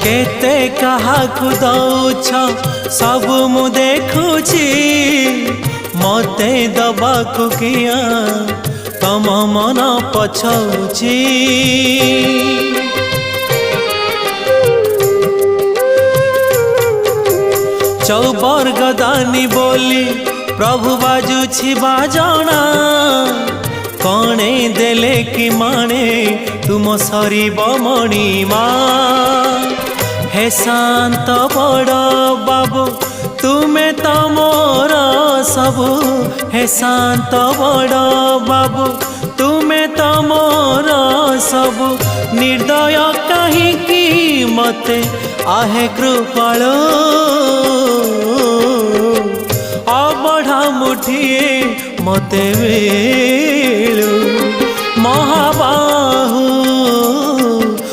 केते काहाकु दौछ सब मु देखुची मते दबाकु किया तम मन पछौची। चौबर गदानी बोली प्रभु बाजुछि बाजना कणे देले कि माने तुम सरीब मणिमा। हे शांत बड़ बाबू तुमे तो मोर सबु। हे शांत बड़ बाबू तुमे तो मोर सबु। निर्दय कहिकी मते आहे कृपाल अबढ़ा मुठिए मते बेलु महाबाहु।